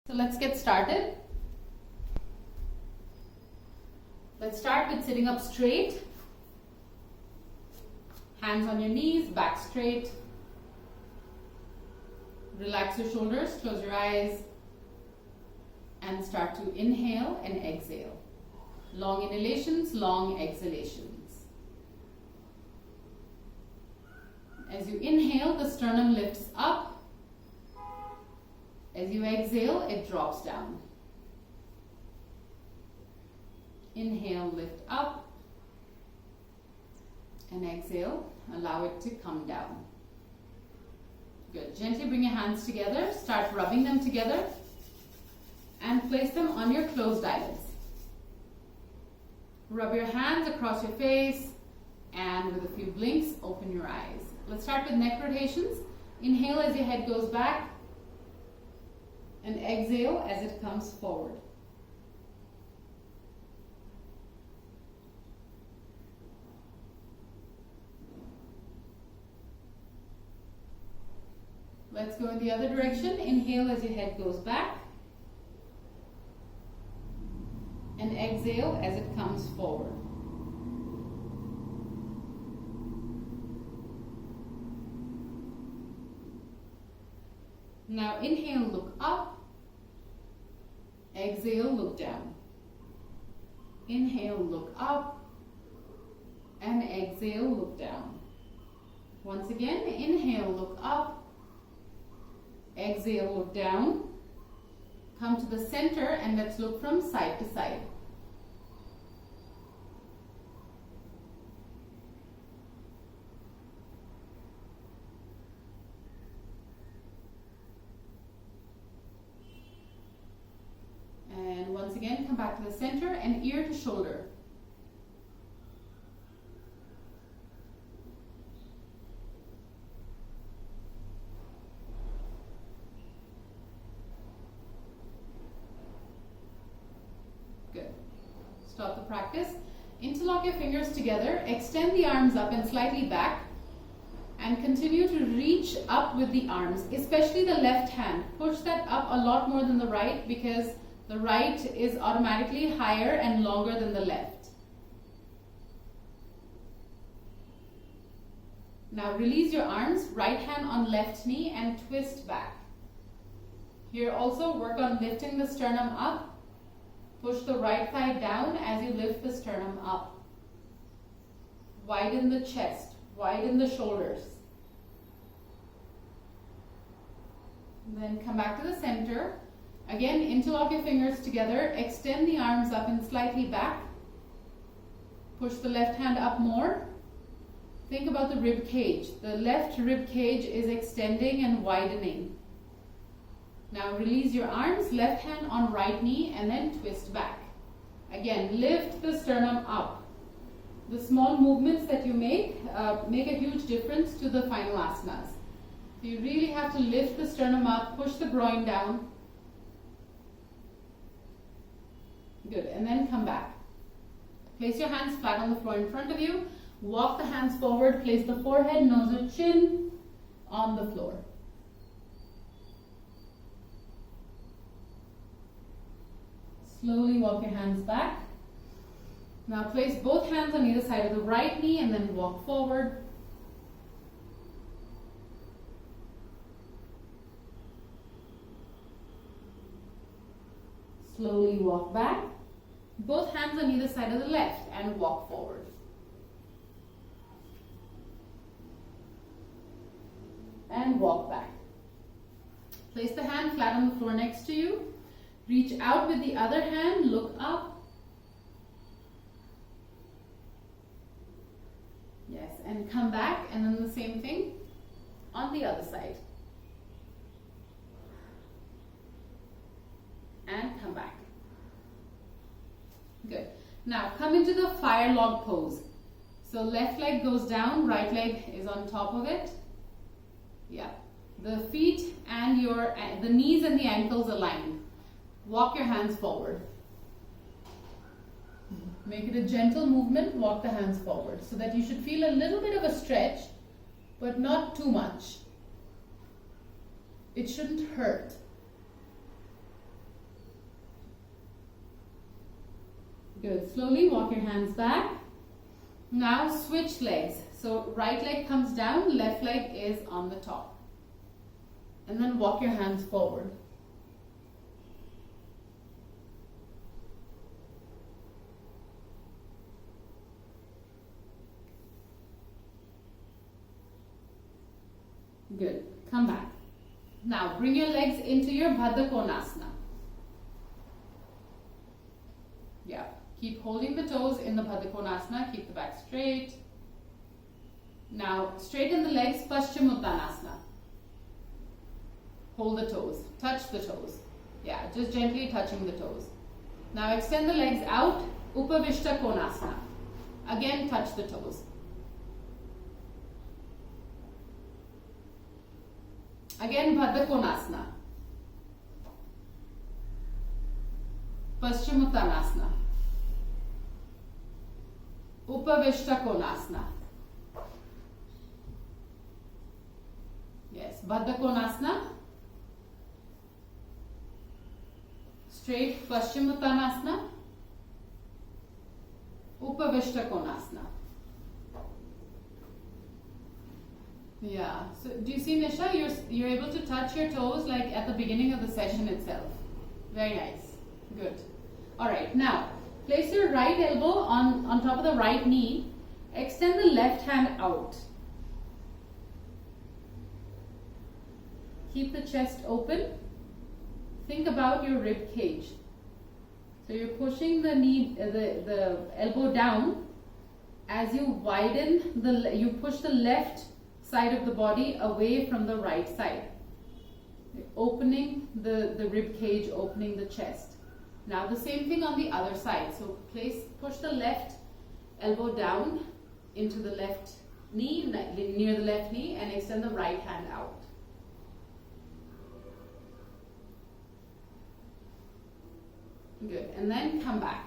So let's get started. Let's start with sitting up straight. Hands on your knees, back straight. Relax your shoulders, close your eyes, and start to inhale and exhale. Long inhalations, long exhalations. As you inhale, the sternum lifts up. As you exhale, it drops down. Inhale, lift up. And exhale, allow it to come down. Good. Gently bring your hands together. Start rubbing them together. And place them on your closed eyelids. Rub your hands across your face. And with a few blinks, open your eyes. Let's start with neck rotations. Inhale as your head goes back. And exhale as it comes forward. Let's go in the other direction. Inhale as your head goes back. And exhale as it comes forward. Now inhale, look up. Exhale, look down. Inhale, look up. And exhale, look down. Once again, inhale, look up. Exhale, look down. Come to the center and let's look from side to side. And once again, come back to the center and ear to shoulder. Good. Stop the practice. Interlock your fingers together. Extend the arms up and slightly back. And continue to reach up with the arms, especially the left hand. Push that up a lot more than the right because the right is automatically higher and longer than the left. Now release your arms, right hand on left knee and twist back. Here also work on lifting the sternum up. Push the right thigh down as you lift the sternum up. Widen the chest, widen the shoulders. Then come back to the center. Again, interlock your fingers together, extend the arms up and slightly back. Push the left hand up more. Think about the rib cage. The left rib cage is extending and widening. Now release your arms, left hand on right knee and then twist back. Again, lift the sternum up. The small movements that you make a huge difference to the final asanas. So you really have to lift the sternum up, push the groin down. Good, and then come back. Place your hands flat on the floor in front of you. Walk the hands forward, place the forehead, nose or chin on the floor. Slowly walk your hands back. Now place both hands on either side of the right knee and then walk forward. Slowly walk back. Both hands on either side of the left and walk forward. And walk back. Place the hand flat on the floor next to you. Reach out with the other hand, look up. Yes, and come back and then the same thing on the other side. And come back. Good. Now come into the fire log pose. So left leg goes down, right leg is on top of it. Yeah. The feet and the knees and the ankles aligned. Walk your hands forward. Make it a gentle movement, walk the hands forward so that you should feel a little bit of a stretch, but not too much. It shouldn't hurt. Good. Slowly walk your hands back. Now switch legs. So right leg comes down, left leg is on the top. And then walk your hands forward. Good. Come back. Now bring your legs into your Bhatt Konasana. Yeah. Keep holding the toes in the Bhatt Konasana. Keep the back straight. Now straighten the legs, Uttanasana. Hold the toes. Touch the toes. Yeah, just gently touching the toes. Now extend the legs out, Konasana. Again, touch the toes. Again, Bhatt Konasana. Uttanasana. Konasana. Yes, Bhatt Konasana. Straight Uttanasana. Konasana. Yeah. So do you see, Nisha? You're able to touch your toes like at the beginning of the session itself. Very nice. Good. All right. Now place your right elbow on top of the right knee. Extend the left hand out. Keep the chest open. Think about your rib cage. So you're pushing the knee, the elbow down. As you widen you push the left side of the body away from the right side. You're opening the rib cage, opening the chest. Now the same thing on the other side. So push the left elbow down into the left knee, near the left knee, and extend the right hand out. Good. And then come back.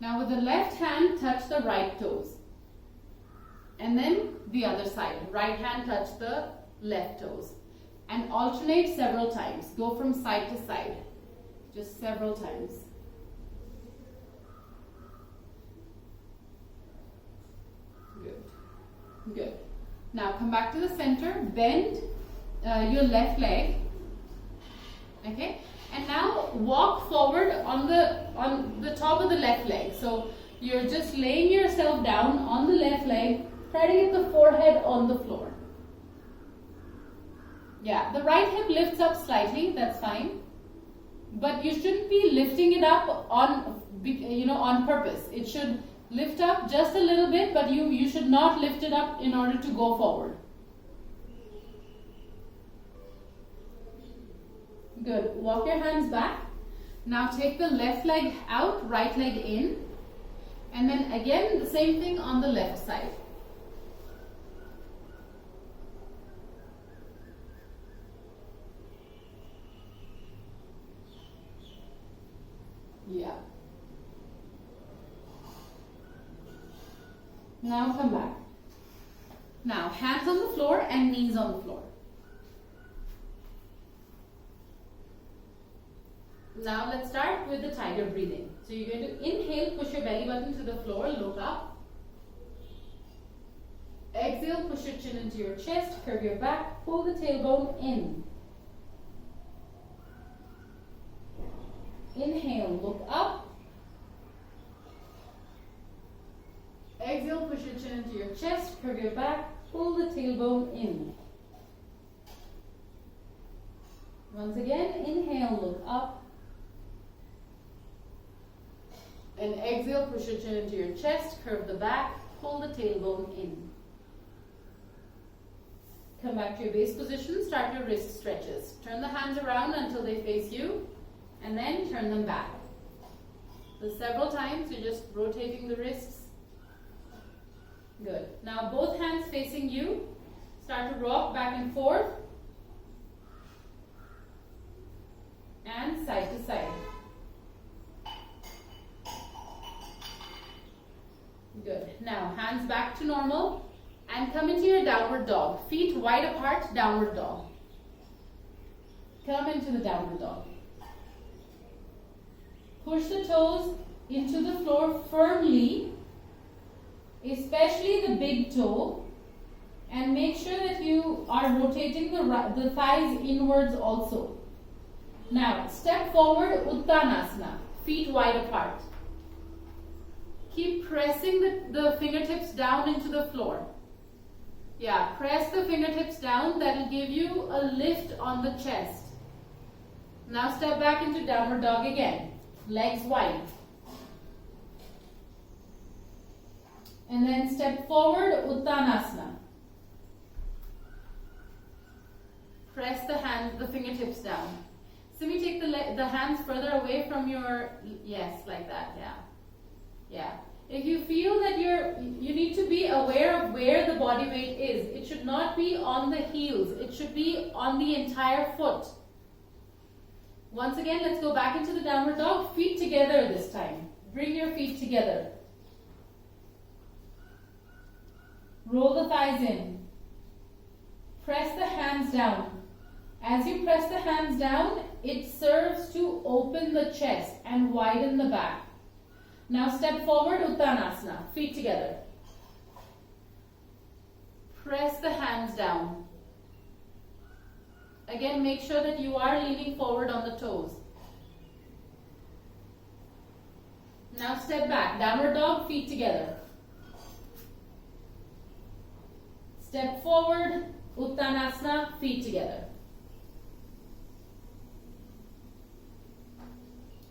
Now with the left hand, touch the right toes. And then the other side. Right hand touch the left toes. And alternate several times. Go from side to side. Just several times. Good. Good. Now come back to the center. Bend your left leg. Okay. And now walk forward on the top of the left leg. So you're just laying yourself down on the left leg. Try to get the forehead on the floor. Yeah, the right hip lifts up slightly, that's fine. But you shouldn't be lifting it up on purpose. It should lift up just a little bit, but you should not lift it up in order to go forward. Good. Walk your hands back. Now take the left leg out, right leg in. And then again, the same thing on the left side. Yeah. Now come back. Now hands on the floor and knees on the floor. Now let's start with the tiger breathing. So you're going to inhale, push your belly button to the floor, look up. Exhale, push your chin into your chest, curve your back, pull the tailbone in. Inhale, look up. Exhale, push your chin into your chest, curve your back, pull the tailbone in. Once again, inhale, look up. And exhale, push your chin into your chest, curve the back, pull the tailbone in. Come back to your base position, start your wrist stretches. Turn the hands around until they face you, and then turn them back. So several times, you're just rotating the wrists. Good. Now both hands facing you. Start to rock back and forth. And side to side. Good. Now hands back to normal and come into your downward dog. Feet wide apart, downward dog. Come into the downward dog. Push the toes into the floor firmly, especially the big toe, and make sure that you are rotating the thighs inwards also. Now, step forward, Uttanasana, feet wide apart. Keep pressing the fingertips down into the floor. Yeah, press the fingertips down. That will give you a lift on the chest. Now step back into downward dog again. Legs wide. And then step forward, Uttanasana. Press the fingertips down. Simi, take the hands further away from your, yes, like that, yeah. Yeah. If you feel that you need to be aware of where the body weight is. It should not be on the heels. It should be on the entire foot. Once again, let's go back into the downward dog. Feet together this time. Bring your feet together. Roll the thighs in. Press the hands down. As you press the hands down, it serves to open the chest and widen the back. Now step forward, Uttanasana, feet together. Press the hands down. Again, make sure that you are leaning forward on the toes. Now step back, downward dog, feet together. Step forward, Uttanasana, feet together.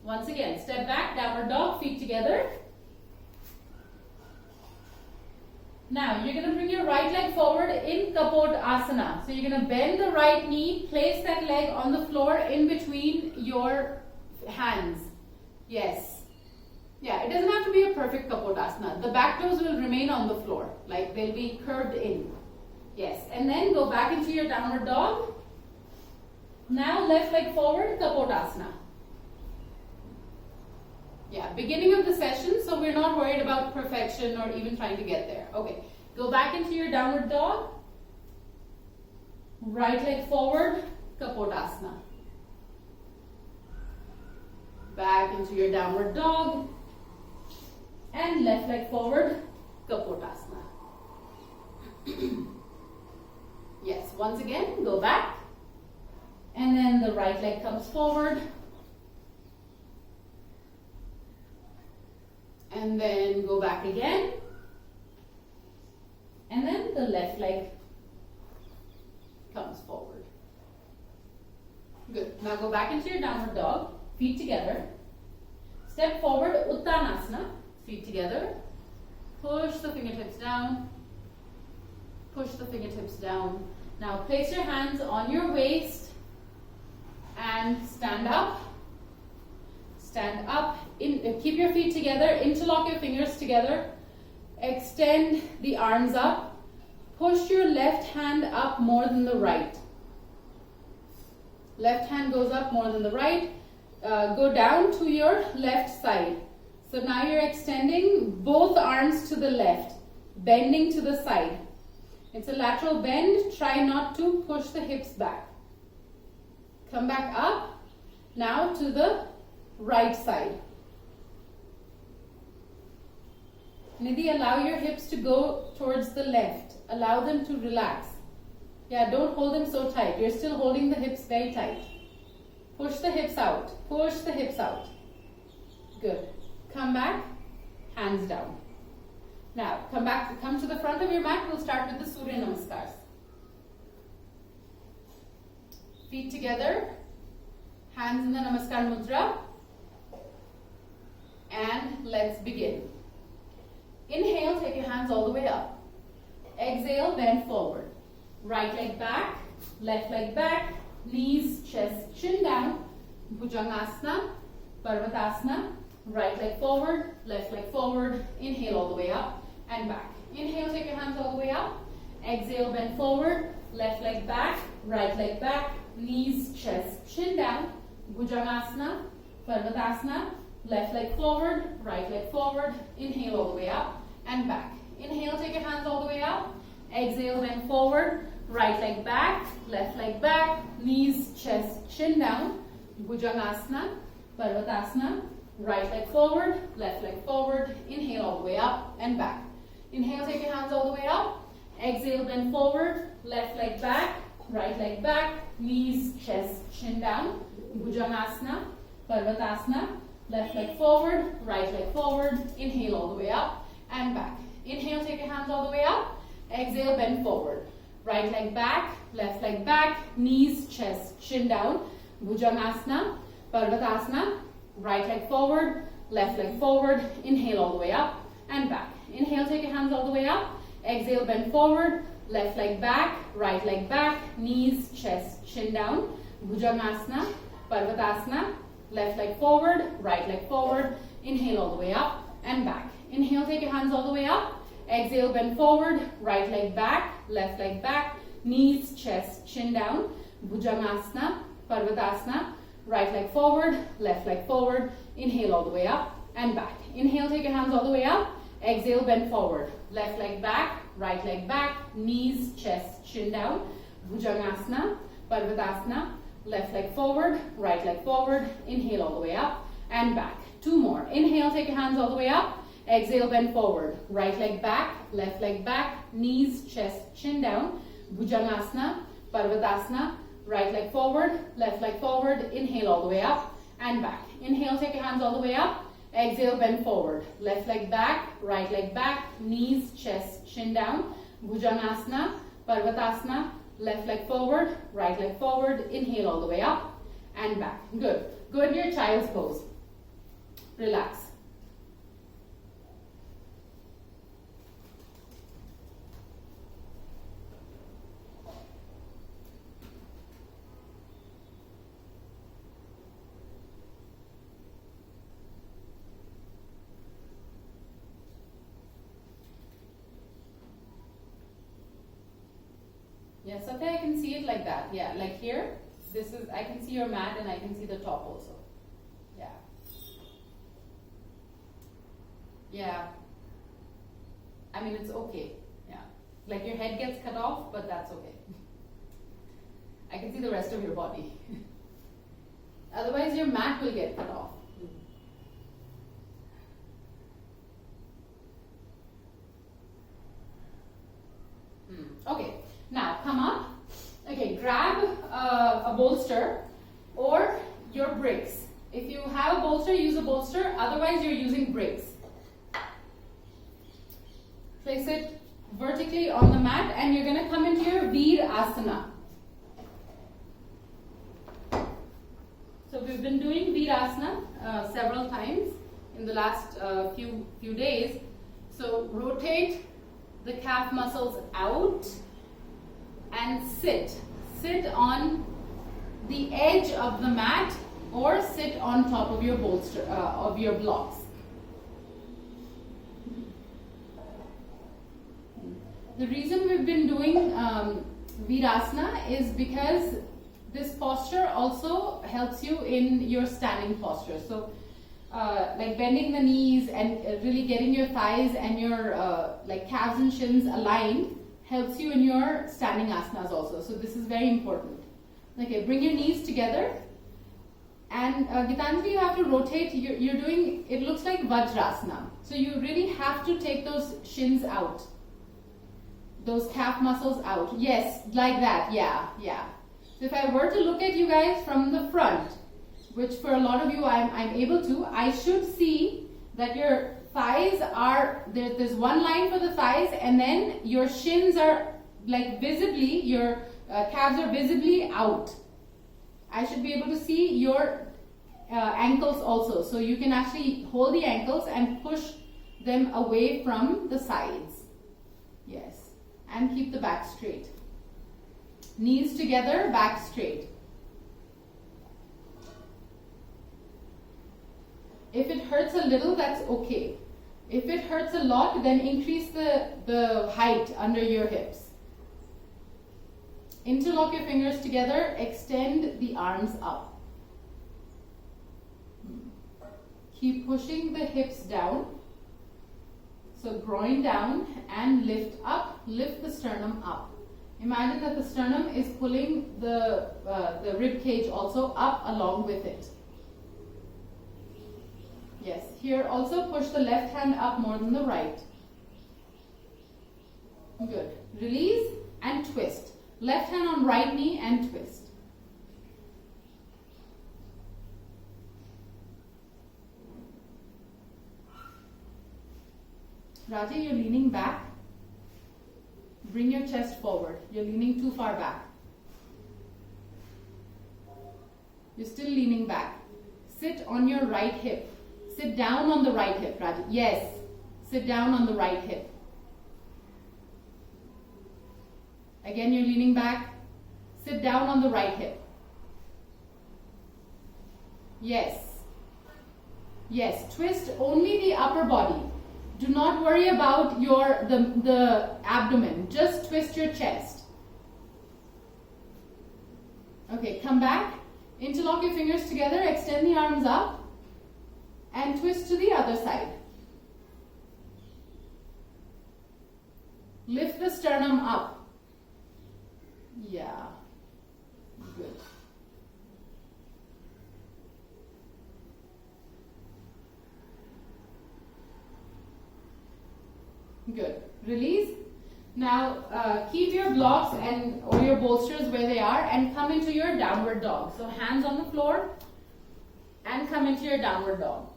Once again, step back, downward dog, feet together. Now, you're going to bring your right leg forward in Kapot Asana. So, you're going to bend the right knee, place that leg on the floor in between your hands. Yes. Yeah, it doesn't have to be a perfect Kapot Asana. The back toes will remain on the floor, like they'll be curved in. Yes. And then go back into your downward dog. Now, left leg forward, Kapot Asana. Yeah, beginning of the session, so we're not worried about perfection or even trying to get there. Okay, go back into your downward dog. Right leg forward, Kapotasana. Back into your downward dog. And left leg forward, Kapotasana. Yes, once again, go back. And then the right leg comes forward. And then go back again. And then the left leg comes forward. Good. Now go back into your downward dog. Feet together. Step forward, Uttanasana. Feet together. Push the fingertips down. Push the fingertips down. Now place your hands on your waist and stand up. Stand up. Keep your feet together. Interlock your fingers together. Extend the arms up. Push your left hand up more than the right. Left hand goes up more than the right. Go down to your left side. So now you're extending both arms to the left, bending to the side. It's a lateral bend. Try not to push the hips back. Come back up. Now to the right side. Nidhi, allow your hips to go towards the left. Allow them to relax. Yeah, don't hold them so tight. You're still holding the hips very tight. Push the hips out. Push the hips out. Good. Come back. Hands down. Now, come to the front of your mat. We'll start with the Surya Namaskars. Feet together. Hands in the Namaskar Mudra. And let's begin. Inhale, take your hands all the way up. Exhale, bend forward. Right leg back, left leg back, knees, chest, chin down. Bhujangasana, Parvatasana. Right leg forward, left leg forward. Inhale all the way up and back. Inhale, take your hands all the way up. Exhale, bend forward. Left leg back, right leg back, knees, chest, chin down. Bhujangasana, Parvatasana. Left leg forward, right leg forward. Inhale all the way up and back. Inhale, take your hands all the way up. Exhale, bend forward. Right leg back, left leg back, knees, chest, chin down. Bhujangasana, Parvatasana. right leg forward, left leg forward. Inhale all the way up and back. Inhale, take your hands all the way up. Exhale, bend forward, left leg back, right leg back, knees, chest, chin down. Bhujangasana, Parvatasana, left leg forward, right leg forward. Inhale all the way up and back. Inhale, take your hands all the way up. Exhale, bend forward. Right leg back, left leg back, knees, chest, chin down. Bhujangasana, Parvatasana, right leg forward, left leg forward. Inhale all the way up and back. Inhale, take your hands all the way up. Exhale, bend forward, left leg back, right leg back, knees, chest, chin down. Bhujangasana, Parvatasana, left leg forward, right leg forward. Inhale all the way up and back. Inhale, take your hands all the way up. Exhale, bend forward, right leg back, left leg back, knees, chest, chin down. Bhujangasana, Parvatasana, right leg forward, left leg forward. Inhale all the way up and back. Inhale, take your hands all the way up. Exhale, bend forward, left leg back, right leg back, knees, chest, chin down. Bhujangasana, Parvatasana, left leg forward, right leg forward. Inhale all the way up and back. Two more. Inhale, take your hands all the way up. Exhale, bend forward, right leg back, left leg back, knees, chest, chin down. Bhujangasana, Parvatasana, right leg forward, left leg forward. Inhale all the way up and back. Inhale, take your hands all the way up. Exhale, bend forward, left leg back, right leg back, knees, chest, chin down. Bhujangasana, Parvatasana, left leg forward, right leg forward. Inhale all the way up and back. Good. Go into your child's pose. Relax. Yes, okay, I can see it like that. Yeah, like here, this is, I can see your mat and I can see the top also. Yeah. Yeah. I mean, it's okay. Yeah. Like your head gets cut off, but that's okay. I can see the rest of your body. Otherwise, your mat will get cut off. Okay. Now, come up. Okay, grab a bolster or your bricks. If you have a bolster, use a bolster. Otherwise, you're using bricks. Place it vertically on the mat and you're going to come into your Veerasana. So we've been doing Veerasana several times in the last few days. So rotate the calf muscles out and sit. Sit on the edge of the mat or sit on top of your bolster, of your blocks. The reason we've been doing Veerasana is because this posture also helps you in your standing posture. So like bending the knees and really getting your thighs and your like calves and shins aligned helps you in your standing asanas also. So this is very important. Okay, bring your knees together. And Gitanjali, you have to rotate. You're doing, it looks like Vajrasana. So you really have to take those shins out. Those calf muscles out. Yes, like that. Yeah, yeah. So if I were to look at you guys from the front, which for a lot of you I'm able to, I should see that your thighs are, there's one line for the thighs and then your shins are like visibly, your calves are visibly out. I should be able to see your ankles also. So you can actually hold the ankles and push them away from the sides. Yes. And keep the back straight. Knees together, back straight. If it hurts a little, that's okay. If it hurts a lot, then increase the height under your hips. Interlock your fingers together, extend the arms up. Keep pushing the hips down. So groin down and lift up, lift the sternum up. Imagine that the sternum is pulling the rib cage also up along with it. Here also push the left hand up more than the right. Good. Release and twist. Left hand on right knee and twist. Raja, you're leaning back. Bring your chest forward. You're leaning too far back. You're still leaning back. Sit on your right hip. Sit down on the right hip, Raja. Yes. Sit down on the right hip. Again, you're leaning back. Sit down on the right hip. Yes. Yes. Twist only the upper body. Do not worry about the abdomen. Just twist your chest. Okay, come back. Interlock your fingers together. Extend the arms up. And twist to the other side. Lift the sternum up. Yeah. Good. Good. Release. Now keep your blocks or your bolsters where they are and come into your downward dog. So hands on the floor and come into your downward dog.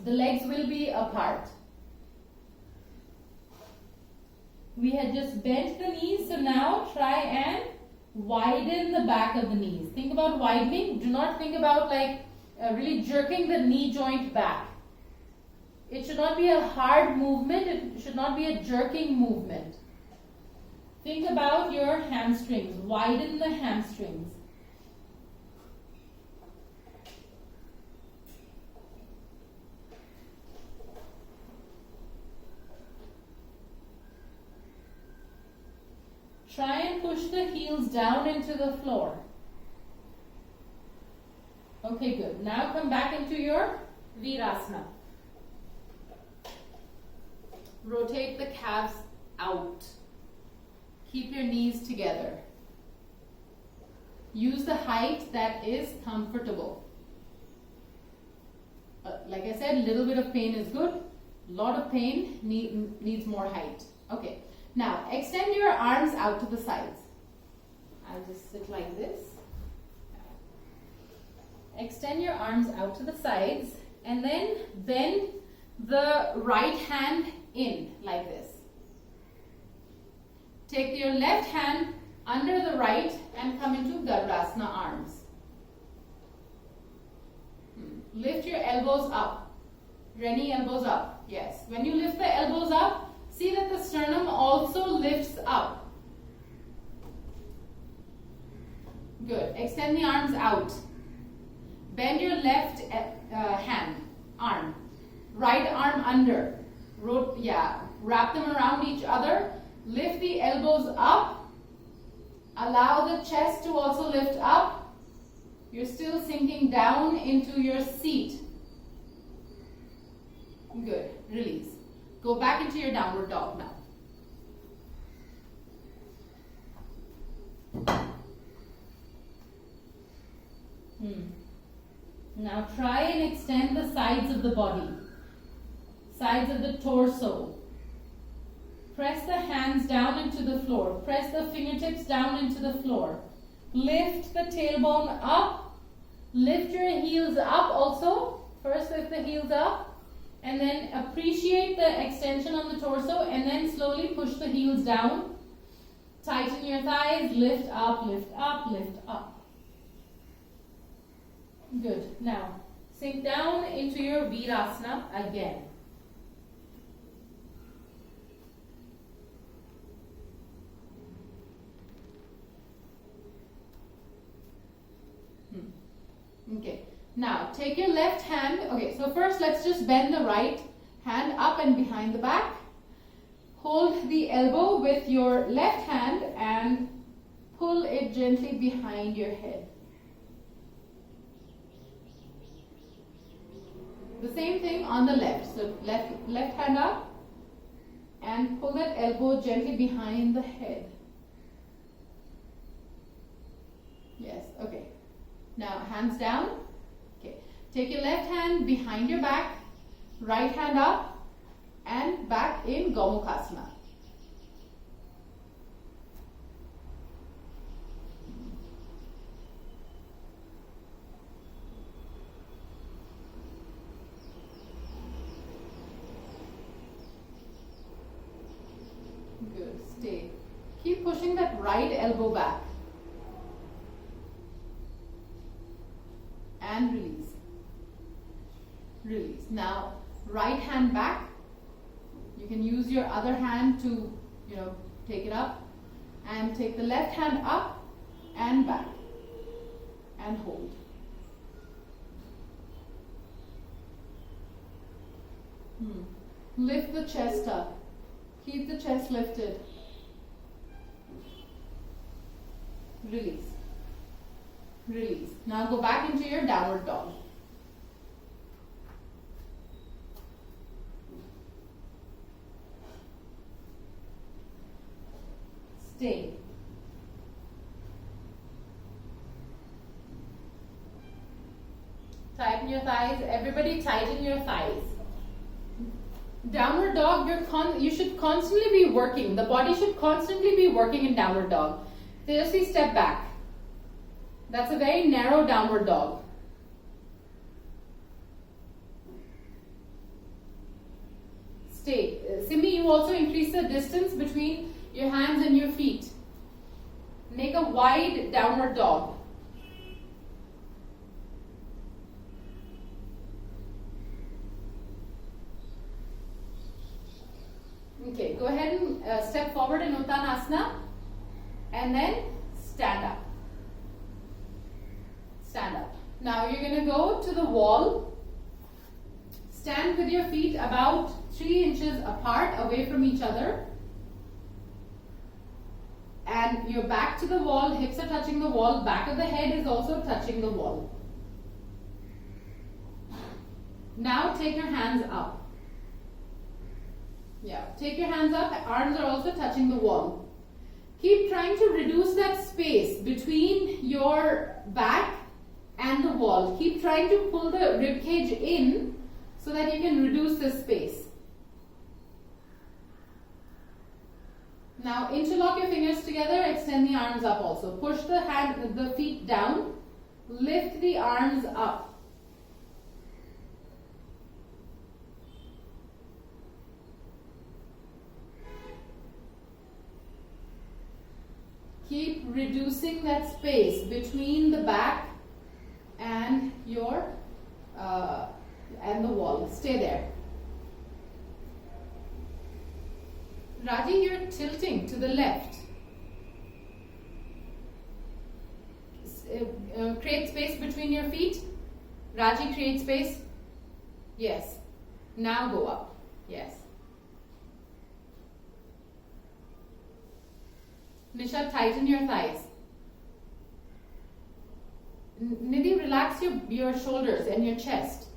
The legs will be apart. We had just bent the knees, so now try and widen the back of the knees. Think about widening. Do not think about really jerking the knee joint back. It should not be a hard movement. It should not be a jerking movement. Think about your hamstrings. Widen the hamstrings. Try and push the heels down into the floor. Okay, good. Now come back into your Veerasana. Rotate the calves out. Keep your knees together. Use the height that is comfortable. Like I said, a little bit of pain is good. A lot of pain needs more height. Okay. Now, extend your arms out to the sides. I'll just sit like this. Extend your arms out to the sides and then bend the right hand in like this. Take your left hand under the right and come into Veerasana arms. Lift your elbows up. Reni elbows up. Yes. When you lift the elbows up, see that the sternum also lifts up. Good. Extend the arms out. Bend your left arm. Right arm under. Wrap them around each other. Lift the elbows up. Allow the chest to also lift up. You're still sinking down into your seat. Good. Release. Go back into your downward dog now. Now try and extend the sides of the body. Sides of the torso. Press the hands down into the floor. Press the fingertips down into the floor. Lift the tailbone up. Lift your heels up also. First lift the heels up. And then appreciate the extension on the torso. And then slowly push the heels down. Tighten your thighs. Lift up, lift up, lift up. Good. Now, sink down into your Veerasana again. Okay. Now, take your left hand. Okay, so first let's just bend the right hand up and behind the back. Hold the elbow with your left hand and pull it gently behind your head. The same thing on the left. So left hand up and pull that elbow gently behind the head. Yes, okay. Now hands down. Okay. Take your left hand behind your back, right hand up and back in Gomukhasana. Good, stay. Keep pushing that right elbow back. And release. Release. Now, right hand back. You can use your other hand to, take it up. And take the left hand up and back. And hold. Lift the chest up. Keep the chest lifted. Release. Release. Now go back into your downward dog. Stay. Tighten your thighs. Everybody tighten your thighs. Downward dog, you should constantly be working. The body should constantly be working in downward dog. Seriously, step back. That's a very narrow downward dog. Stay. Simi, you also increase the distance between your hands and your feet. Make a wide downward dog. Okay, go ahead and step forward in Uttanasana and then stand up. Stand up. Now you're going to go to the wall. Stand with your feet about 3 inches apart, away from each other. And your back to the wall, hips are touching the wall, back of the head is also touching the wall. Now take your hands up. Yeah, take your hands up, arms are also touching the wall. Keep trying to reduce that space between your back and the wall. Keep trying to pull the rib cage in so that you can reduce the space. Now interlock your fingers together, extend the arms up also. Push the feet down, lift the arms up. Keep reducing that space between the back and your and the wall. Stay there. Raji, you're tilting to the left. Create space between your feet. Raji, create space. Yes. Now go up. Yes. Nisha, tighten your thighs. Nidhi, relax your shoulders and your chest.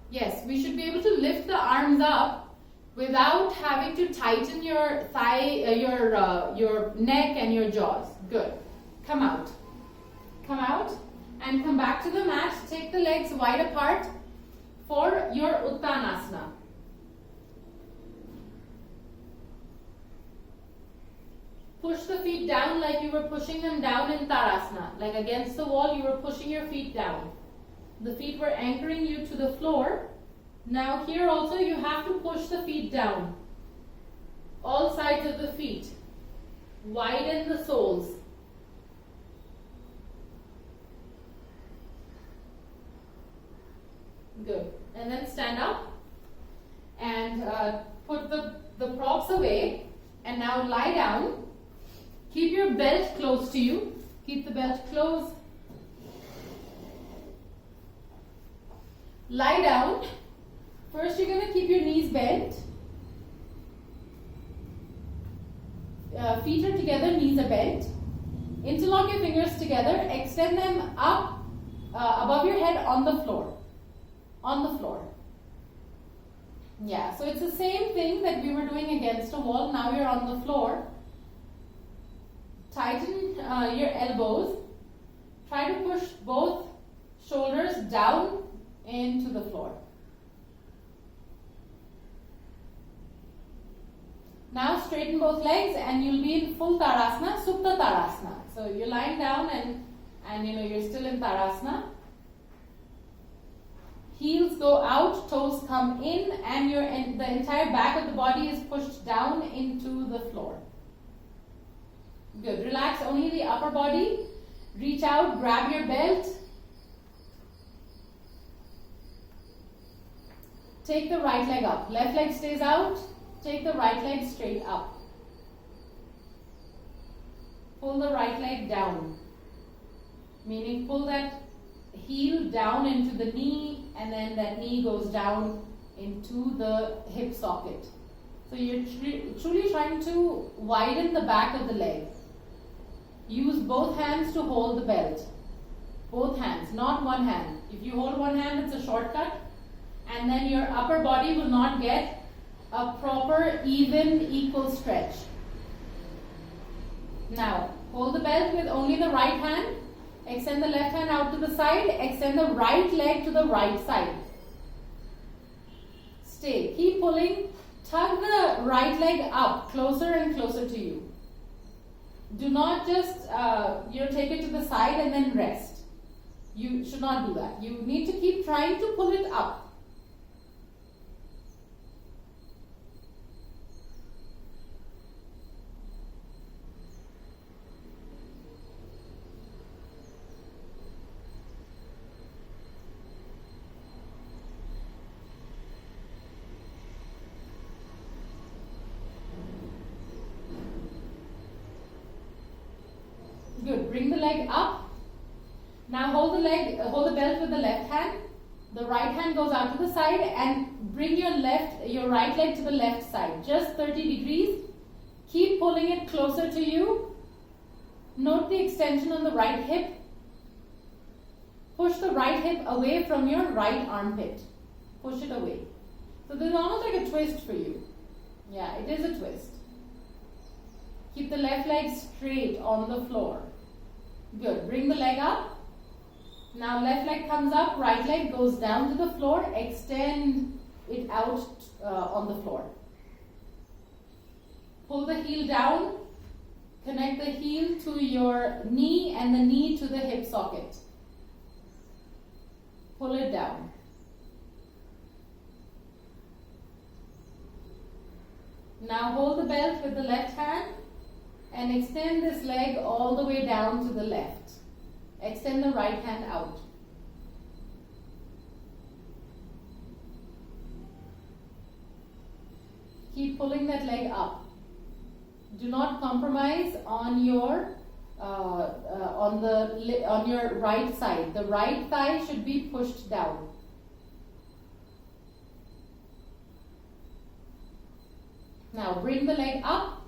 Yes, we should be able to lift the arms up without having to tighten your thigh, your neck and your jaws. Good. Come out. Come out and come back to the mat. Take the legs wide apart for your Uttanasana. Push the feet down like you were pushing them down in Tarasana. Like against the wall, you were pushing your feet down. The feet were anchoring you to the floor. Now here also you have to push the feet down. All sides of the feet. Widen the soles. Good. And then stand up and put the props away. And now lie down. Keep your belt close to you. Keep the belt close. Lie down. First you're going to keep your knees bent. Feet are together, knees are bent. Interlock your fingers together. Extend them up above your head on the floor. On the floor. Yeah, so it's the same thing that we were doing against a wall. Now you're on the floor. Tighten your elbows. Try to push both shoulders down into the floor. Now straighten both legs and you'll be in full Tarasana, Supta Tarasana. So you're lying down and you're still in Tarasana. Heels go out, toes come in, and the entire back of the body is pushed down into the floor. Good. Relax only the upper body. Reach out, grab your belt. Take the right leg up. Left leg stays out. Take the right leg straight up. Pull the right leg down. Meaning pull that heel down into the knee, and then that knee goes down into the hip socket. So you're truly trying to widen the back of the leg. Use both hands to hold the belt. Both hands, not one hand. If you hold one hand, it's a shortcut, and then your upper body will not get a proper, even, equal stretch. Now, hold the belt with only the right hand. Extend the left hand out to the side. Extend the right leg to the right side. Stay. Keep pulling. Tug the right leg up, closer and closer to you. Do not just take it to the side and then rest. You should not do that. You need to keep trying to pull it up. Good. Bring the leg up. Now hold the belt with the left hand. The right hand goes out to the side and bring your right leg to the left side. Just 30 degrees. Keep pulling it closer to you. Note the extension on the right hip. Push the right hip away from your right armpit. Push it away. So this is almost like a twist for you. Yeah, it is a twist. Keep the left leg straight on the floor. Good. Bring the leg up. Now left leg comes up, right leg goes down to the floor. Extend it out on the floor. Pull the heel down. Connect the heel to your knee and the knee to the hip socket. Pull it down. Now hold the belt with the left hand and extend this leg all the way down to the left. Extend the right hand out. Keep pulling that leg up. Do not compromise on your right side. The right thigh should be pushed down. Now bring the leg up.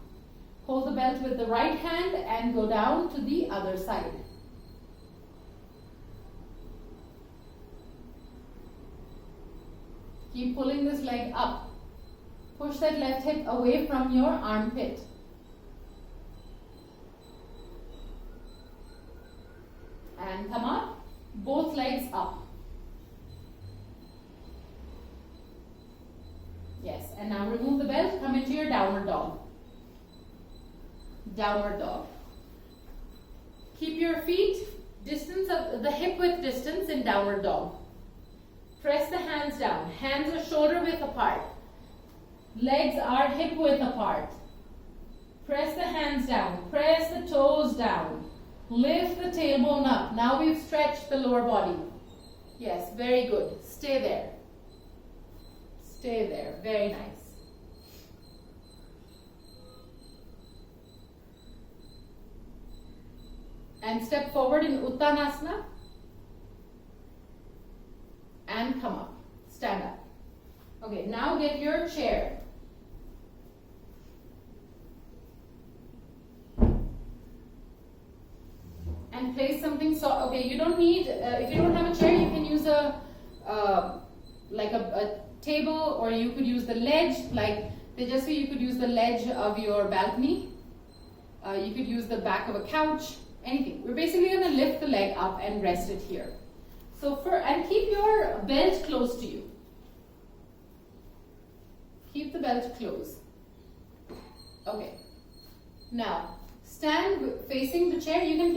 Hold the belt with the right hand and go down to the other side. Keep pulling this leg up. Push that left hip away from your armpit. And come up. Both legs up. Yes, and now remove the belt. Come into your downward dog. Downward dog. Keep your feet distance of the hip width distance in downward dog. Press the hands down. Hands are shoulder width apart. Legs are hip width apart. Press the hands down. Press the toes down. Lift the tailbone up. Now we've stretched the lower body. Yes, very good. Stay there. Stay there. Very nice. And step forward in Uttanasana. And come up. Stand up. Okay, now get your chair. And place something so. Okay, you don't need. If you don't have a chair, you can use a table, or you could use the ledge. Like Tejasvi, you could use the ledge of your balcony. You could use the back of a couch. Anything. We're basically going to lift the leg up and rest it here. So and keep your belt close to you. Keep the belt close. Okay. Now, stand facing the chair. You can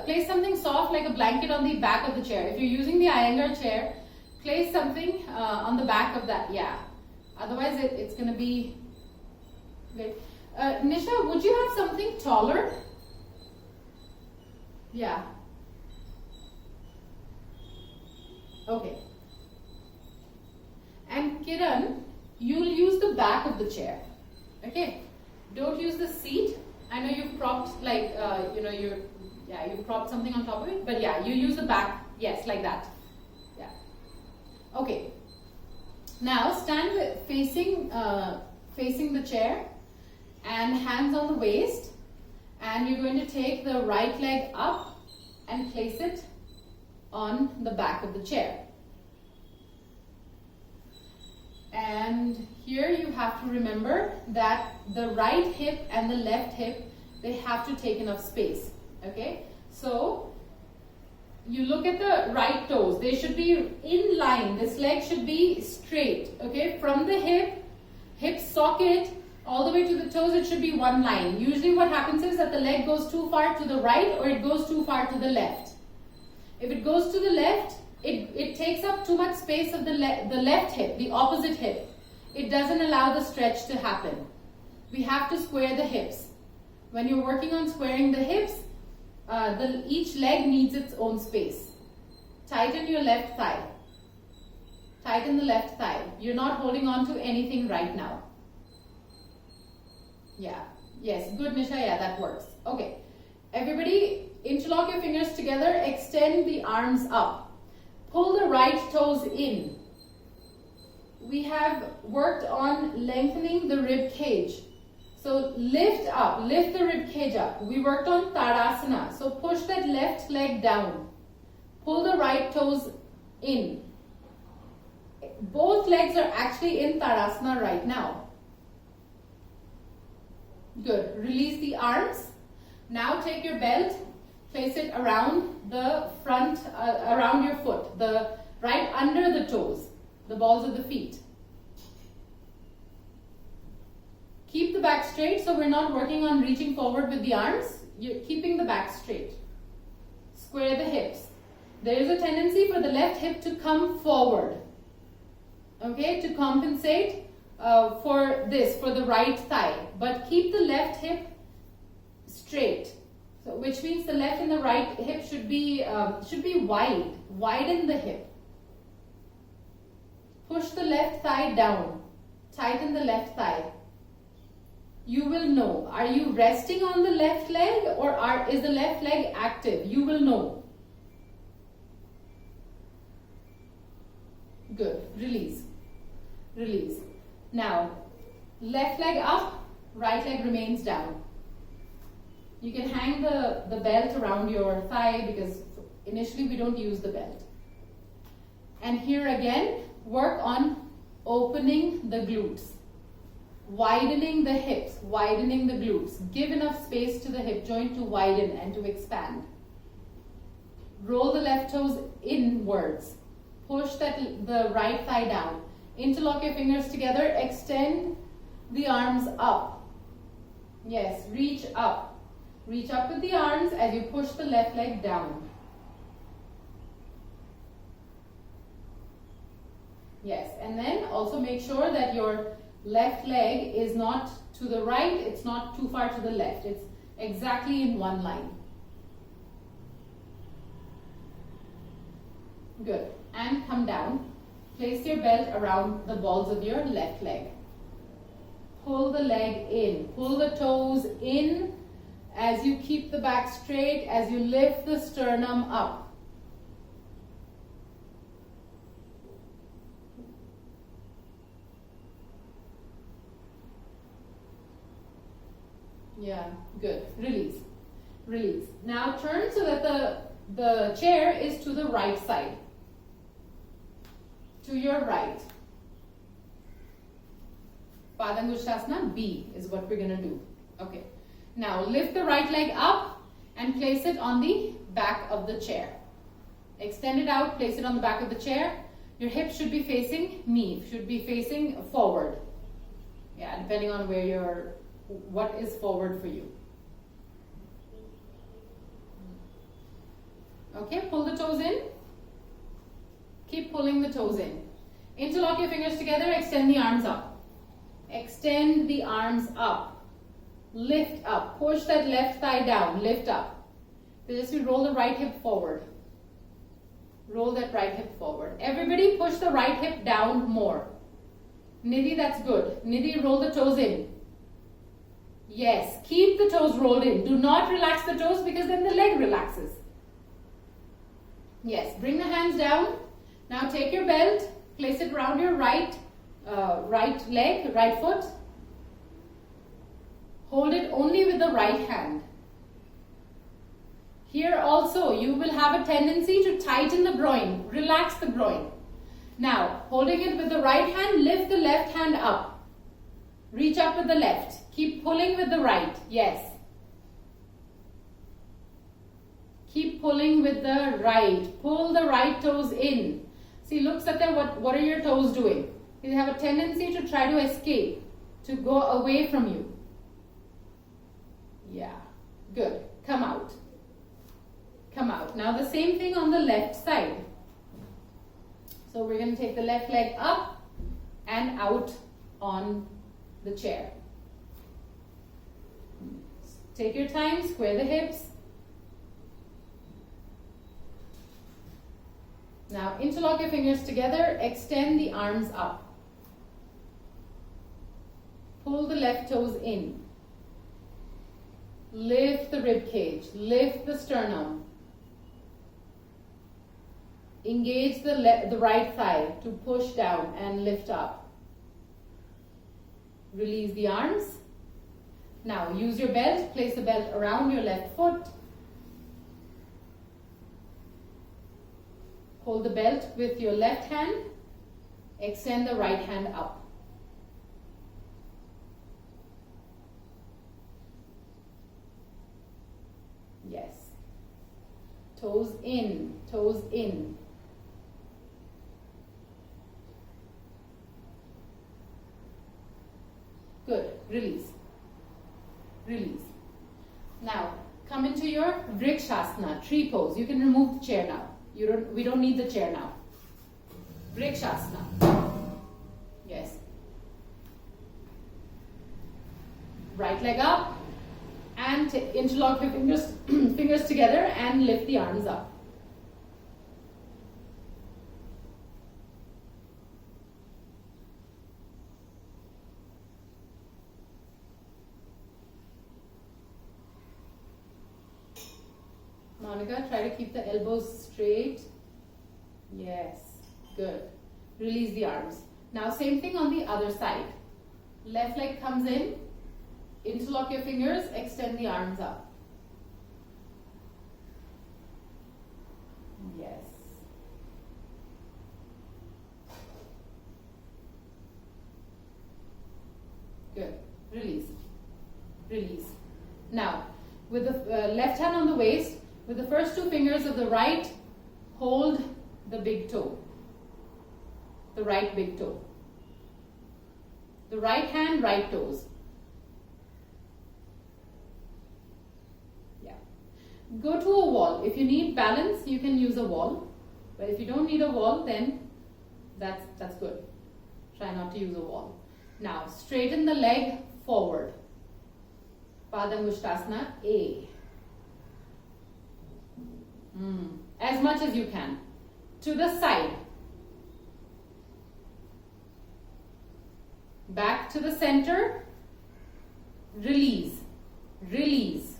place something soft like a blanket on the back of the chair. If you're using the Iyengar chair, place something on the back of that. Yeah. Otherwise, it's going to be good. Nisha, would you have something taller? Yeah. Okay. And Kiran, you'll use the back of the chair. Okay. Don't use the seat. I know you've propped you've propped something on top of it, but yeah, you use the back. Yes, like that. Yeah. Okay. Now stand facing the chair and hands on the waist, and you're going to take the right leg up and place it on the back of the chair. And here you have to remember that the right hip and the left hip, they have to take enough space. Okay, so you look at the right toes, they should be in line. This leg should be straight. Okay, from the hip socket all the way to the toes, it should be one line. Usually what happens is that the leg goes too far to the right or it goes too far to the left. If it goes to the left, it takes up too much space of the left hip, the opposite hip. It doesn't allow the stretch to happen. We have to square the hips. When you're working on squaring the hips, each leg needs its own space. Tighten your left thigh. Tighten the left thigh. You're not holding on to anything right now. Yeah. Yes. Good, Nisha. Yeah, that works. Okay. Everybody, interlock your fingers together. Extend the arms up. Pull the right toes in. We have worked on lengthening the rib cage. So lift up, lift the rib cage up. We worked on Tadasana. So push that left leg down. Pull the right toes in. Both legs are actually in Tadasana right now. Good. Release the arms. Now take your belt. Place it around the front, around your foot, right under the toes, the balls of the feet. Keep the back straight, so we're not working on reaching forward with the arms. You're keeping the back straight. Square the hips. There is a tendency for the left hip to come forward. Okay, to compensate for the right thigh. But keep the left hip straight. So, which means the left and the right hip should be wide. Widen the hip. Push the left thigh down. Tighten the left thigh. You will know. Are you resting on the left leg or is the left leg active? You will know. Good. Release. Release. Now, left leg up, right leg remains down. You can hang the belt around your thigh because initially we don't use the belt. And here again, work on opening the glutes, widening the hips, widening the glutes. Give enough space to the hip joint to widen and to expand. Roll the left toes inwards. Push the right thigh down. Interlock your fingers together. Extend the arms up. Yes, reach up. Reach up with the arms as you push the left leg down. Yes, and then also make sure that your left leg is not to the right, it's not too far to the left. It's exactly in one line. Good. And come down. Place your belt around the balls of your left leg. Pull the leg in. Pull the toes in. As you keep the back straight, as you lift the sternum up. Yeah, good. Release. Release. Now turn so that the chair is to the right side. To your right. Padangusthasana B is what we're going to do. Okay. Now lift the right leg up and place it on the back of the chair. Extend it out, place it on the back of the chair. Your hips should be facing me, should be facing forward. Yeah, depending on what is forward for you. Okay, pull the toes in. Keep pulling the toes in. Interlock your fingers together, extend the arms up. Extend the arms up. Lift up. Push that left thigh down. Lift up. Just you roll the right hip forward. Roll that right hip forward. Everybody push the right hip down more. Nidhi, that's good. Nidhi, roll the toes in. Yes, keep the toes rolled in. Do not relax the toes because then the leg relaxes. Yes, bring the hands down. Now take your belt, place it around your right leg, right foot. Hold it only with the right hand. Here also, you will have a tendency to tighten the groin, relax the groin. Now, holding it with the right hand, lift the left hand up. Reach up with the left. Keep pulling with the right. Yes. Keep pulling with the right. Pull the right toes in. See, look, Satya, what are your toes doing? They have a tendency to try to escape, to go away from you. Yeah, good. Come out. Come out. Now the same thing on the left side. So we're going to take the left leg up and out on the chair. Take your time, square the hips. Now interlock your fingers together, extend the arms up. Pull the left toes in. Lift the rib cage, lift the sternum. Engage the right thigh to push down and lift up. Release the arms. Now use your belt, place the belt around your left foot. Hold the belt with your left hand. Extend the right hand up. Yes. Toes in, toes in. Good. Release. Release. Now, come into your Rikshasana, tree pose. You can remove the chair now. We don't need the chair now. Rikshasana. Yes. Right leg up and interlock your fingers together and lift the arms up. Monica, try to keep the elbows straight. Yes, good. Release the arms. Now same thing on the other side. Left leg comes in, interlock your fingers, extend the arms up. Yes. Good. Release. Release. Now, with the left hand on the waist, with the first two fingers of the right, hold the big toe. The right big toe. The right hand, right toes. Yeah. Go to a wall. If you need balance, you can use a wall. But if you don't need a wall, then that's good. Try not to use a wall. Now, straighten the leg forward. Padangusthasana A. As much as you can. To the side. Back to the center. Release. Release.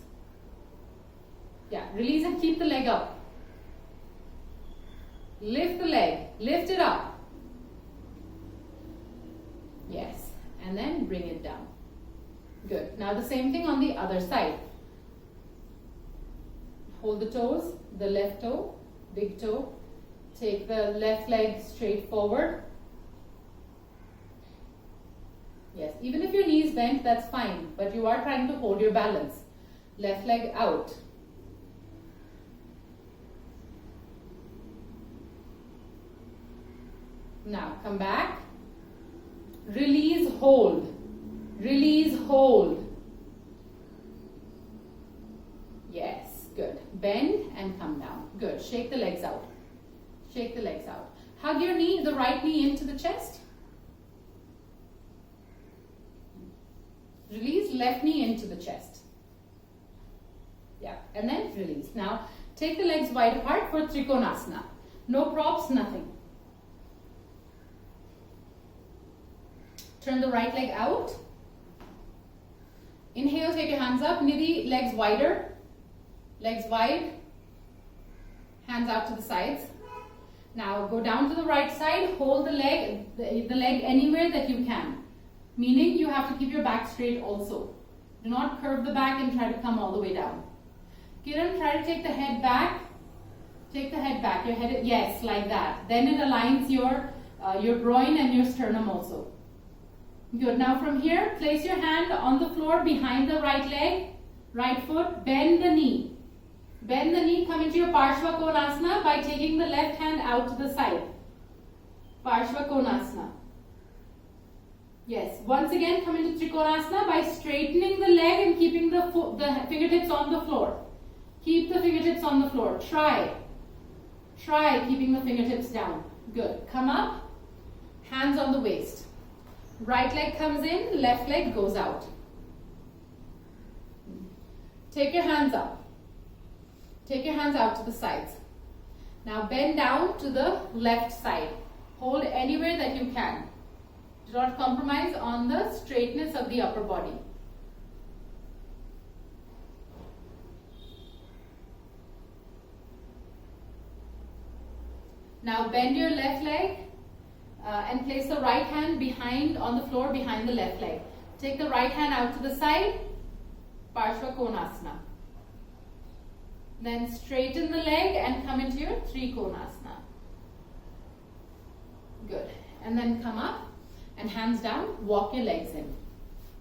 Yeah, release and keep the leg up. Lift the leg. Lift it up. Yes. And then bring it down. Good. Now the same thing on the other side. Hold the toes, the left toe, big toe. Take the left leg straight forward. Yes, even if your knees bent, that's fine, but you are trying to hold your balance. Left leg out. Now come back. Release, hold. Release, hold. Yes, good. Bend and come down. Good. Shake the legs out. Shake the legs out. Hug your knee, the right knee into the chest. Release, left knee into the chest. Yeah, and then release. Now, take the legs wide apart for Trikonasana. No props, nothing. Turn the right leg out. Inhale, take your hands up. Nidhi, legs wider. Legs wide. Hands out to the sides. Now go down to the right side. Hold the leg anywhere that you can. Meaning you have to keep your back straight also. Do not curve the back and try to come all the way down. Kiran, try to take the head back. Take the head back. Your head, yes, like that. Then it aligns your groin and your sternum also. Good. Now from here, place your hand on the floor behind the right leg, right foot. Bend the knee. Bend the knee. Come into your Parshva Konasana by taking the left hand out to the side. Parshva Konasana. Yes. Once again, come into Trikonasana by straightening the leg and keeping the fingertips on the floor. Keep the fingertips on the floor. Try keeping the fingertips down. Good. Come up. Hands on the waist. Right leg comes in, left leg goes out. Take your hands up. Take your hands out to the sides. Now bend down to the left side. Hold anywhere that you can. Do not compromise on the straightness of the upper body. Now bend your left leg and place the right hand on the floor behind the left leg. Take the right hand out to the side, Parshva Konasana. Then straighten the leg and come into your Trikonasana. Good. And then come up and hands down, walk your legs in.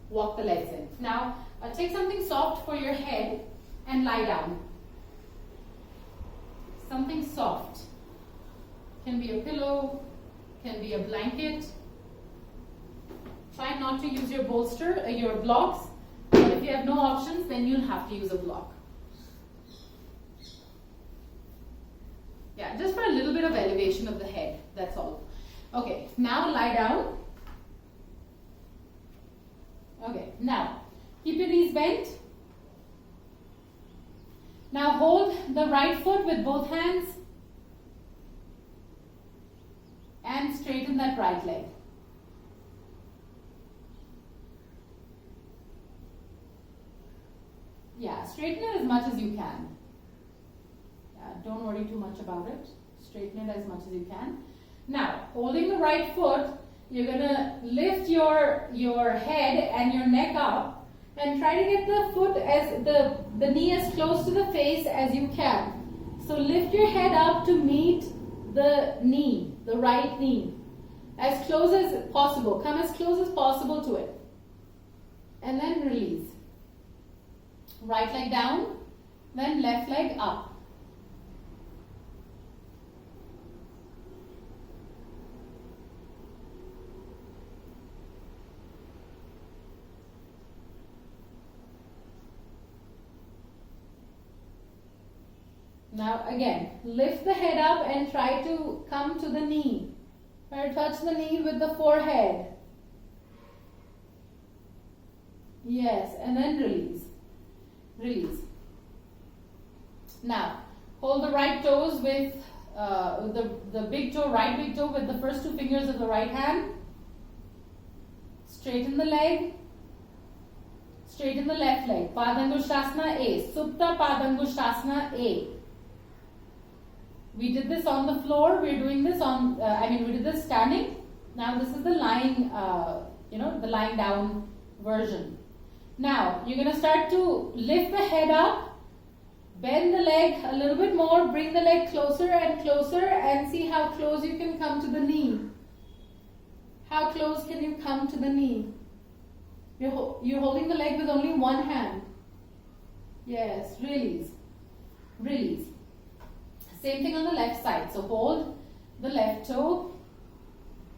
Walk the legs in. Now take something soft for your head and lie down. Something soft. Can be a pillow, can be a blanket. Try not to use your bolster, your blocks. But if you have no options, then you'll have to use a block. Yeah, just for a little bit of elevation of the head, that's all. Okay, now lie down. Okay, now keep your knees bent. Now hold the right foot with both hands and straighten that right leg. Yeah, straighten it as much as you can. Yeah, don't worry too much about it. Straighten it as much as you can. Now, holding the right foot, you're going to lift your head and your neck up and try to get the foot as the knee as close to the face as you can. So lift your head up to meet the knee, the right knee, as close as possible. Come as close as possible to it. And then release. Right leg down, then left leg up. Now again, lift the head up and try to come to the knee. Try to touch the knee with the forehead. Yes, and then release. Release. Now, hold the right toes with the big toe, right big toe with the first two fingers of the right hand. Straighten the leg. Straighten the left leg. Padangushtasana A. Supta Padangushtasana A. We did this on the floor. We're doing this on, we did this standing. Now this is the lying, the lying down version. Now, you're going to start to lift the head up, bend the leg a little bit more, bring the leg closer and closer and see how close you can come to the knee. How close can you come to the knee? You're holding the leg with only one hand. Yes, release. Release. Same thing on the left side. So hold the left toe,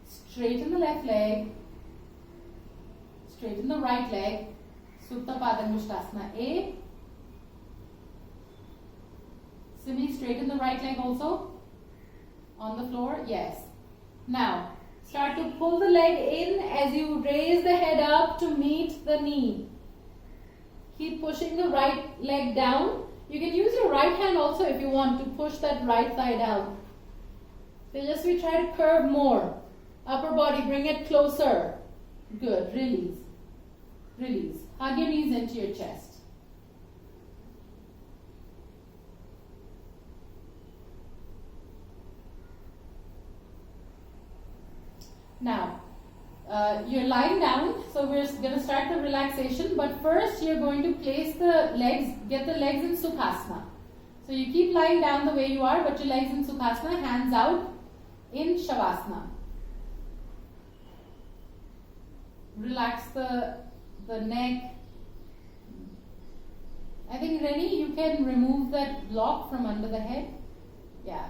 Straighten the left leg. Straighten the right leg. Supta Padangusthasana A. Simi, straighten the right leg also. On the floor, yes. Now, start to pull the leg in as you raise the head up to meet the knee. Keep pushing the right leg down. You can use your right hand also if you want to push that right thigh down. So just we try to curve more. Upper body, bring it closer. Good, release. Release. Hug your knees into your chest. Now, you're lying down, so we're going to start the relaxation, but first you're going to place the legs, get the legs in Sukhasana. So you keep lying down the way you are, but your legs in Sukhasana, hands out in Shavasana. Relax the neck. I think, Reni, you can remove that block from under the head. Yeah.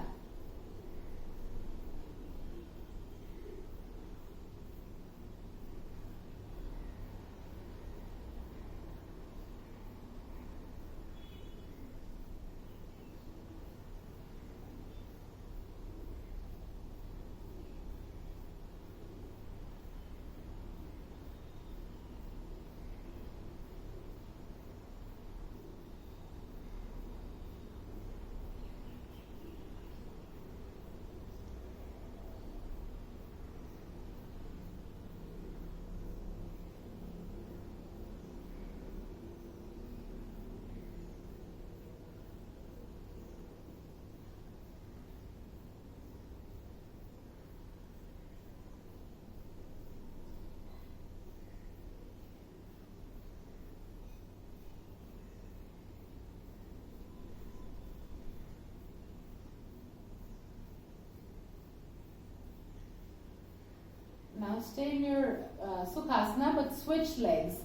Now stay in your Sukhasana, but switch legs.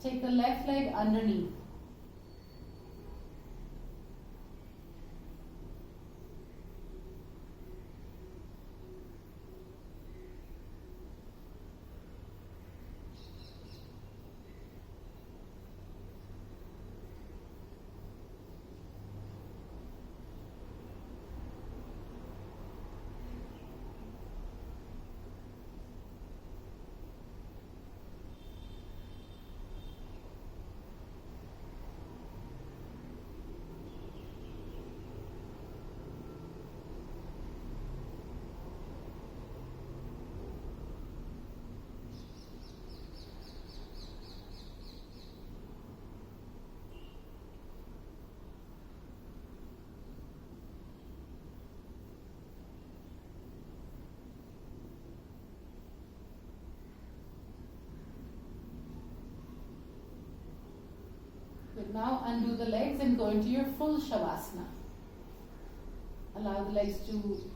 Take the left leg underneath. Good. Now undo the legs and go into your full Shavasana. Allow the legs to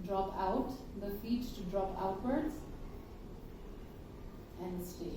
drop out, the feet to drop outwards, and stay.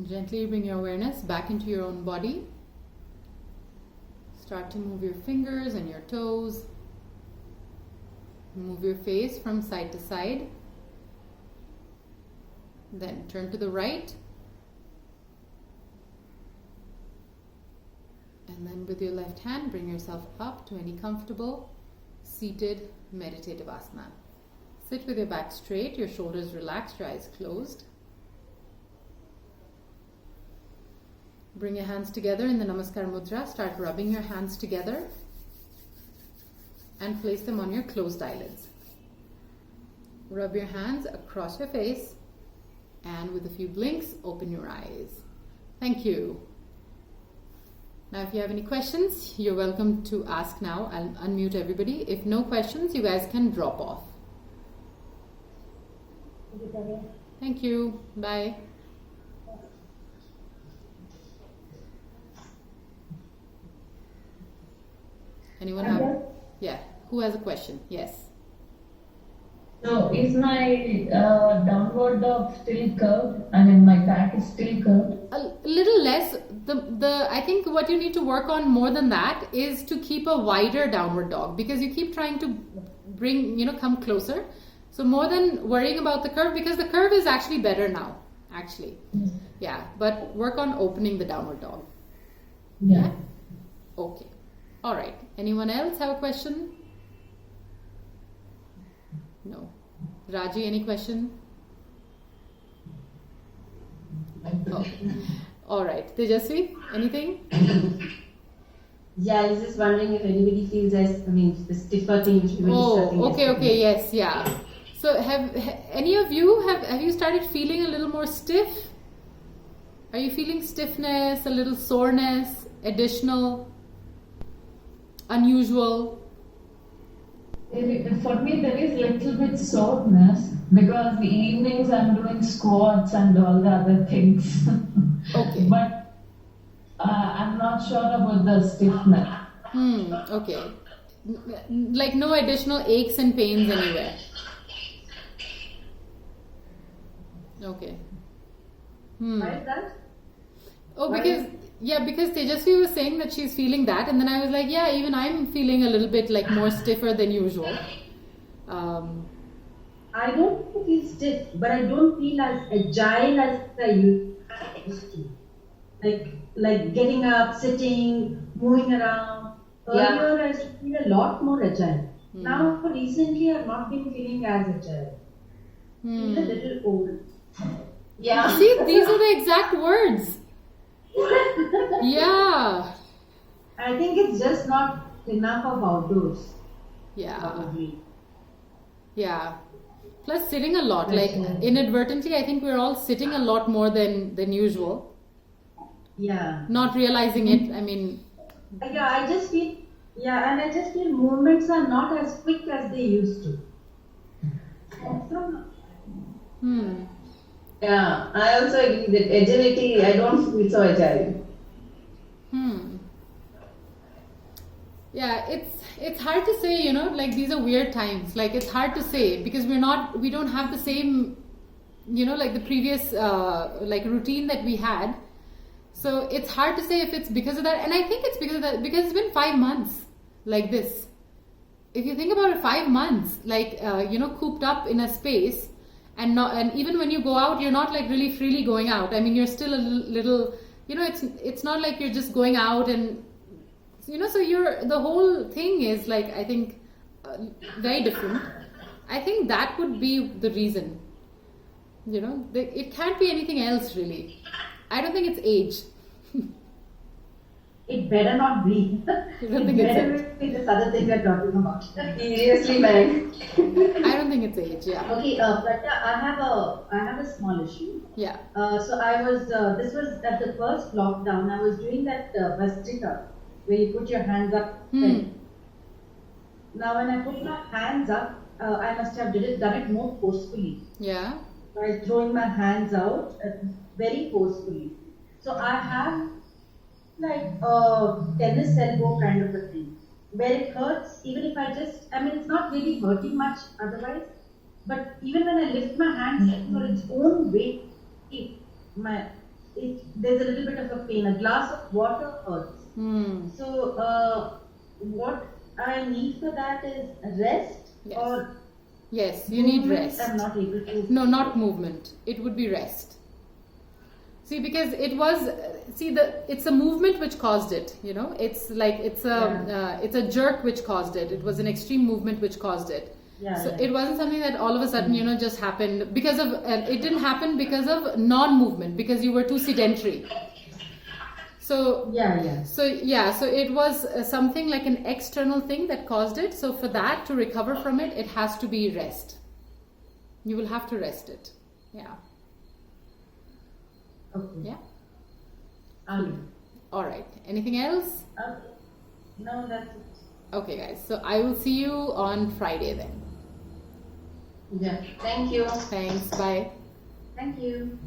Gently bring your awareness back into your own body. Start to move your fingers and your toes. Move your face from side to side. Then turn to the right. And then with your left hand, bring yourself up to any comfortable seated meditative asana. Sit with your back straight, your shoulders relaxed, your eyes closed. Bring your hands together in the Namaskar Mudra. Start rubbing your hands together and place them on your closed eyelids. Rub your hands across your face and with a few blinks, open your eyes. Thank you. Now if you have any questions, you're welcome to ask now. I'll unmute everybody. If no questions, you guys can drop off. Thank you. Bye. Anyone have? Yeah. Who has a question? Yes. So is my downward dog still curved? I mean, my back is still curved. A little less. I think what you need to work on more than that is to keep a wider downward dog, because you keep trying to come closer. So more than worrying about the curve, because the curve is actually better now, actually. Mm-hmm. Yeah, but work on opening the downward dog. Yeah. Okay. All right. Anyone else have a question? No. Raji, any question? Oh. All right. Tejasvi, anything? Yeah, I was just wondering if anybody feels the stiffer thing which we were discussing. Okay, yes, yeah. So have any of you, have you started feeling a little more stiff? Are you feeling stiffness, a little soreness, additional, unusual? For me, there is little bit soreness because the evenings I'm doing squats and all the other things. Okay. But I'm not sure about the stiffness. Okay. Like no additional aches and pains anywhere. Okay. Why is that? Oh, because Tejasvi was saying that she's feeling that, and then I was like, yeah, even I'm feeling a little bit like more stiffer than usual. I don't feel stiff, but I don't feel as agile as I used to. Like getting up, sitting, moving around. Earlier I used to feel a lot more agile. Now recently I've not been feeling as agile. I feel a little old. Yeah. See, these are the exact words. Yeah. I think it's just not enough of outdoors. Yeah. Probably. Yeah. Plus sitting a lot, like inadvertently, I think we're all sitting a lot more than usual. Yeah. Not realizing it. I mean. Yeah, I just feel movements are not as quick as they used to. Yeah, I also agree that agility, I don't feel so agile. Yeah, it's hard to say, like these are weird times. Like it's hard to say because we don't have the same, like the previous routine that we had. So it's hard to say if it's because of that. And I think it's because of that, because it's been 5 months like this. If you think about it, 5 months, cooped up in a space. And even when you go out, you're not like really freely going out. I mean, you're still a little, it's not like you're just going out and, so the whole thing is like, I think, very different. I think that would be the reason, it can't be anything else really. I don't think it's age. It better not be. You don't think it better be this other thing we're talking about. Seriously, man. I don't think it's age, yeah. Okay, Pragya, I have a small issue. Yeah. So I was, this was at the first lockdown, I was doing that Vastrika, where you put your hands up. Now when I put my hands up, I must have done it more forcefully. Yeah. By throwing my hands out very forcefully. So I have like a tennis elbow kind of a thing, where it hurts even if it's not really hurting much otherwise, but even when I lift my hands for its own weight, there's a little bit of a pain. A glass of water hurts. So what I need for that is rest. Yes. Or Yes, you need movement. rest. I'm not able to. No, not movement. It would be rest. See, because it was, it's a movement which caused it, you know. It's like, it's a jerk which caused it. It was an extreme movement which caused it. It wasn't something that all of a sudden, you know, just happened because of, it didn't happen because of non-movement, because you were too sedentary. So it was something like an external thing that caused it. So for that to recover from it, it has to be rest. You will have to rest it. Yeah. Okay. Yeah. Um, All right. Anything else? okay. No, that's it. Okay, guys. So I will see you on Friday then. Yeah. Thank you. Thanks. Bye. Thank you.